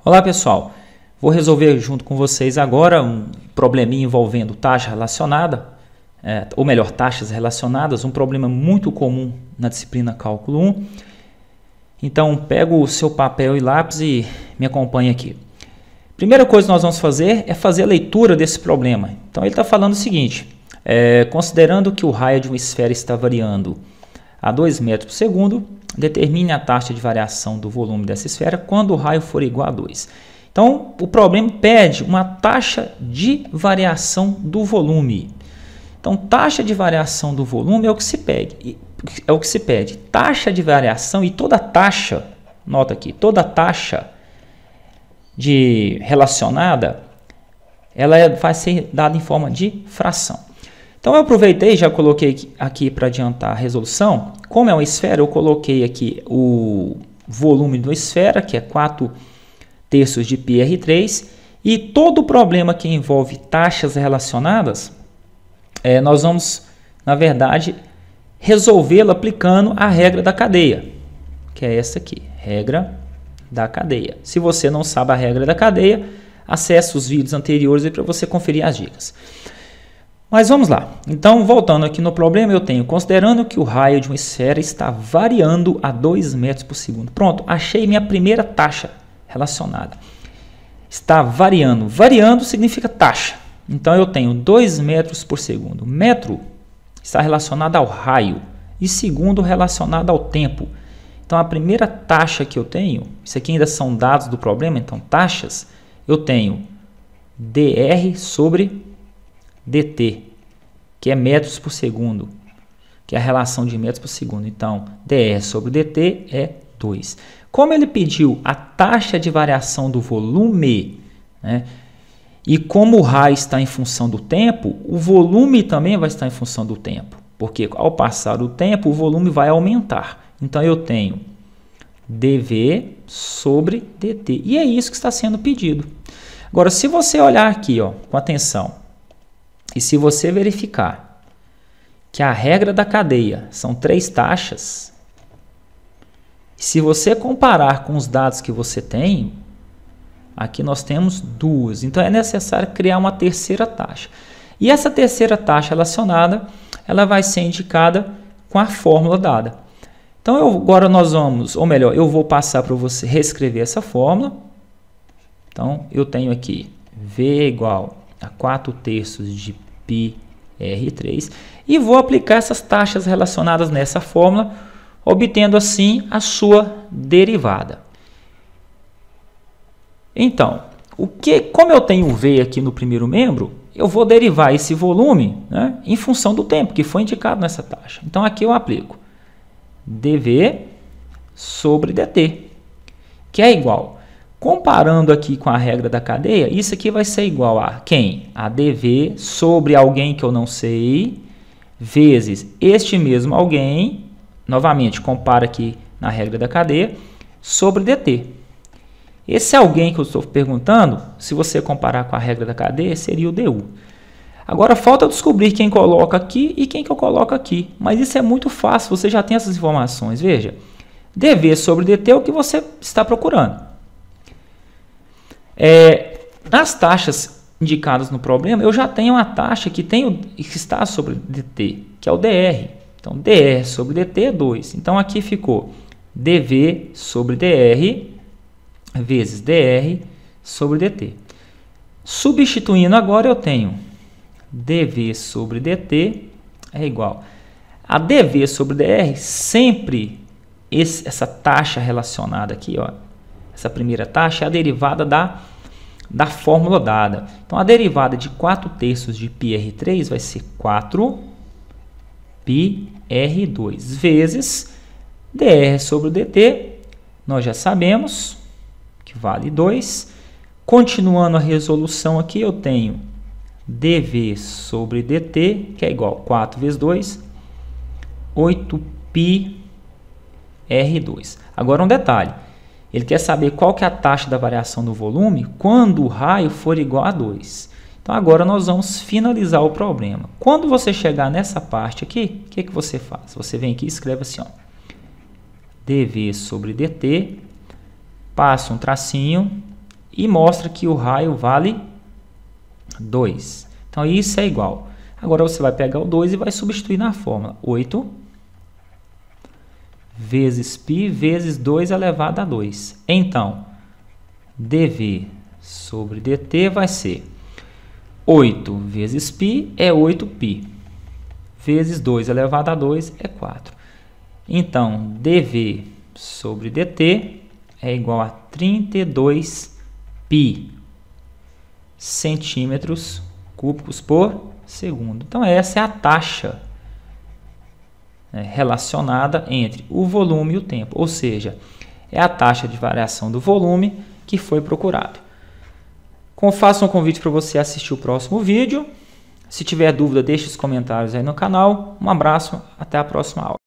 Olá pessoal, vou resolver junto com vocês agora um probleminha envolvendo taxa relacionada, ou melhor, taxas relacionadas, um problema muito comum na disciplina Cálculo 1. Então pega o seu papel e lápis e me acompanhe aqui. Primeira coisa que nós vamos fazer é fazer a leitura desse problema. Então ele está falando o seguinte, considerando que o raio de uma esfera está variando a 2 metros por segundo, determine a taxa de variação do volume dessa esfera quando o raio for igual a 2. Então, o problema pede uma taxa de variação do volume. Então, taxa de variação do volume é o que se pede. Taxa de variação e toda taxa, nota aqui, toda taxa relacionada, ela vai ser dada em forma de fração. Então, eu aproveitei e já coloquei aqui para adiantar a resolução. Como é uma esfera, eu coloquei aqui o volume da esfera, que é 4/3 de πr3. E todo o problema que envolve taxas relacionadas, nós vamos, na verdade, resolvê-lo aplicando a regra da cadeia, que é essa aqui, regra da cadeia. Se você não sabe a regra da cadeia, acesse os vídeos anteriores para você conferir as dicas. Mas vamos lá. Então, voltando aqui no problema, eu tenho, considerando que o raio de uma esfera está variando a 2 metros por segundo. Pronto, achei minha primeira taxa relacionada. Está variando. Variando significa taxa. Então, eu tenho 2 metros por segundo. Metro está relacionado ao raio e segundo relacionado ao tempo. Então, a primeira taxa que eu tenho, isso aqui ainda são dados do problema, então taxas, eu tenho dr sobre dt, que é metros por segundo, que é a relação de metros por segundo. Então, dr sobre dt é 2. Como ele pediu a taxa de variação do volume, né, e como o raio está em função do tempo, o volume também vai estar em função do tempo, porque ao passar o tempo, o volume vai aumentar. Então, eu tenho dv sobre dt, e é isso que está sendo pedido. Agora, se você olhar aqui, ó, com atenção, e se você verificar que a regra da cadeia são 3 taxas, se você comparar com os dados que você tem, aqui nós temos 2. Então, é necessário criar uma terceira taxa. E essa terceira taxa relacionada, ela vai ser indicada com a fórmula dada. Então, agora nós vamos, ou melhor, eu vou passar para você reescrever essa fórmula. Então, eu tenho aqui V igual a 4/3 de πr3 e vou aplicar essas taxas relacionadas nessa fórmula, obtendo assim a sua derivada. Então, como eu tenho V aqui no primeiro membro, eu vou derivar esse volume, né, em função do tempo que foi indicado nessa taxa. Então, aqui eu aplico dv sobre dt, que é igual. Comparando aqui com a regra da cadeia, isso aqui vai ser igual a quem? A dv sobre alguém que eu não sei, vezes este mesmo alguém, novamente, compara aqui na regra da cadeia, sobre dt. Esse alguém que eu estou perguntando, se você comparar com a regra da cadeia, seria o du. Agora, falta descobrir quem coloca aqui e quem que eu coloco aqui. Mas isso é muito fácil, você já tem essas informações. Veja, dv sobre dt é o que você está procurando. Nas taxas indicadas no problema, eu já tenho uma taxa que está sobre dt, que é o dr. Então, dr sobre dt é 2. Então, aqui ficou dv sobre dr vezes dr sobre dt. Substituindo agora, eu tenho dv sobre dt é igual a dv sobre dr, sempre essa taxa relacionada aqui, ó, essa primeira taxa é a derivada da fórmula dada. Então, a derivada de 4/3 de πr3 vai ser 4πr2 vezes dr sobre dt, nós já sabemos que vale 2. Continuando a resolução aqui, eu tenho dv sobre dt, que é igual a 4 vezes 2, 8πr2. Agora um detalhe. Ele quer saber qual que é a taxa da variação do volume quando o raio for igual a 2. Então, agora nós vamos finalizar o problema. Quando você chegar nessa parte aqui, o que você faz? Você vem aqui e escreve assim, ó, dv sobre dt, passa um tracinho, e mostra que o raio vale 2. Então, isso é igual. Agora, você vai pegar o 2 e vai substituir na fórmula. 8 vezes π vezes 2 elevado a 2. Então, dv sobre dt vai ser 8 vezes π é 8π, vezes 2 elevado a 2 é 4. Então, dv sobre dt é igual a 32π centímetros cúbicos por segundo. Então, essa é a taxa relacionada entre o volume e o tempo, ou seja, é a taxa de variação do volume que foi procurado. Faço um convite para você assistir o próximo vídeo. Se tiver dúvida, deixe os comentários aí no canal. Um abraço, até a próxima aula.